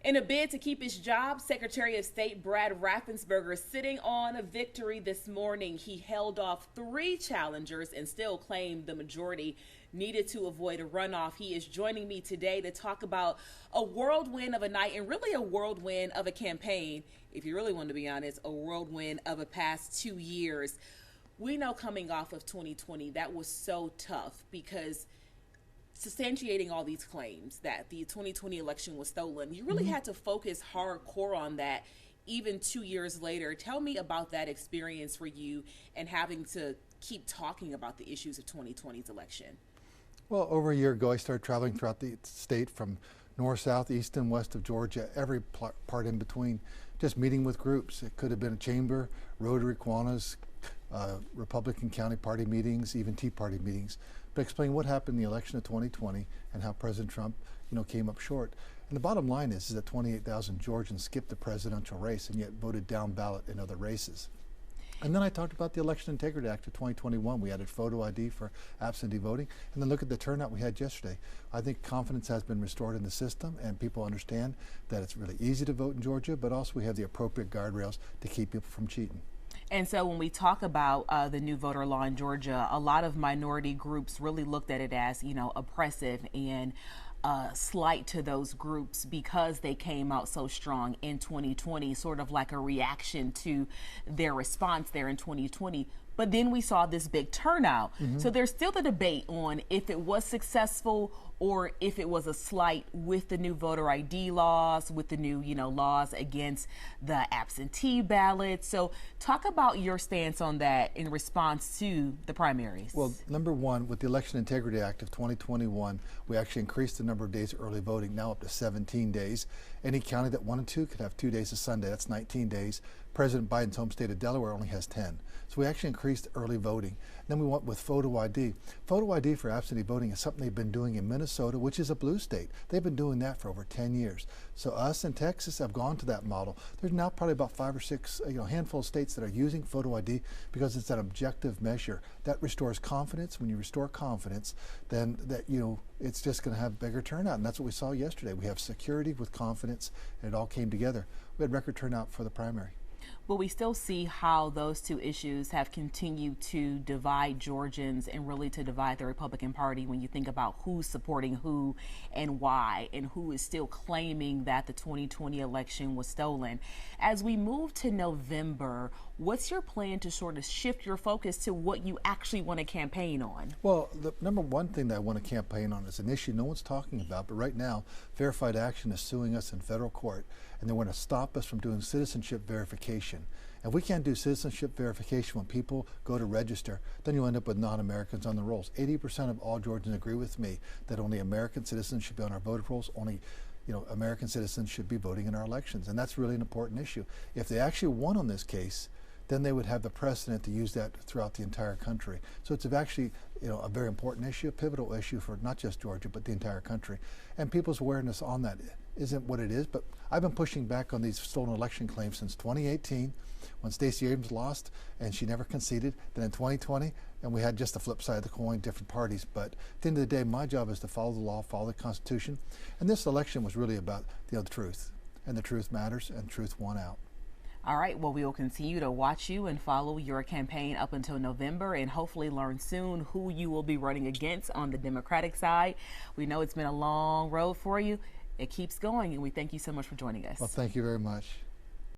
In a bid to keep his job, Secretary of State Brad Raffensperger sitting on a victory this morning. He held off three challengers and still claimed the majority needed to avoid a runoff. He is joining me today to talk about a whirlwind of a night and really a whirlwind of a campaign. If you really want to be honest, a whirlwind of a past 2 years. We know coming off of 2020, that was so tough because substantiating all these claims that the 2020 election was stolen, you really had to focus hardcore on that even 2 years later. Tell me about that experience for you and having to keep talking about the issues of 2020's election. Well, over a year ago, I started traveling throughout the state from north, south, east, and west of Georgia, every part in between, just meeting with groups. It could have been a chamber, Rotary, Kiwanis, Republican County Party meetings, even Tea Party meetings, but explain what happened in the election of 2020 and how President Trump, came up short. And the bottom line is that 28,000 Georgians skipped the presidential race and yet voted down ballot in other races. And then I talked about the Election Integrity Act of 2021. We added photo ID for absentee voting. And then look at the turnout we had yesterday. I think confidence has been restored in the system and people understand that it's really easy to vote in Georgia, but also we have the appropriate guardrails to keep people from cheating. And so when we talk about the new voter law in Georgia, a lot of minority groups really looked at it as, oppressive and slight to those groups because they came out so strong in 2020, sort of like a reaction to their response there in 2020. But then we saw this big turnout. So there's still the debate on if it was successful or if it was a slight with the new voter ID laws, with the new, laws against the absentee ballots. So talk about your stance on that in response to the primaries. Well, number one, with the Election Integrity Act of 2021, we actually increased the number of days of early voting, now up to 17 days. Any county that wanted to could have 2 days of Sunday. That's 19 days. President Biden's home state of Delaware only has 10. So we actually increased early voting. Then we went with photo ID. Photo ID for absentee voting is something they've been doing in Minnesota, which is a blue state. They've been doing that for over 10 years. So us in Texas have gone to that model. There's now probably about 5 or 6, handful of states that are using photo ID because it's an objective measure. That restores confidence. When you restore confidence, then it's just going to have bigger turnout. And that's what we saw yesterday. We have security with confidence, and it all came together. We had record turnout for the primary. But we still see how those two issues have continued to divide Georgians and really to divide the Republican Party when you think about who's supporting who and why, and who is still claiming that the 2020 election was stolen. As we move to November, what's your plan to sort of shift your focus to what you actually want to campaign on? Well, the number one thing that I want to campaign on is an issue no one's talking about, but right now, Verified Action is suing us in federal court, and they want to stop us from doing citizenship verification. If we can't do citizenship verification when people go to register, then you end up with non-Americans on the rolls. 80% of all Georgians agree with me that only American citizens should be on our voter rolls, only American citizens should be voting in our elections, and that's really an important issue. If they actually won on this case, then they would have the precedent to use that throughout the entire country. So it's actually a very important issue, a pivotal issue for not just Georgia, but the entire country. And people's awareness on that isn't what it is, but I've been pushing back on these stolen election claims since 2018, when Stacey Abrams lost and she never conceded. Then in 2020, and we had just the flip side of the coin, different parties. But at the end of the day, my job is to follow the law, follow the Constitution. And this election was really about the truth. And the truth matters, and truth won out. All right, well, we will continue to watch you and follow your campaign up until November and hopefully learn soon who you will be running against on the Democratic side. We know it's been a long road for you. It keeps going, and we thank you so much for joining us. Well, thank you very much.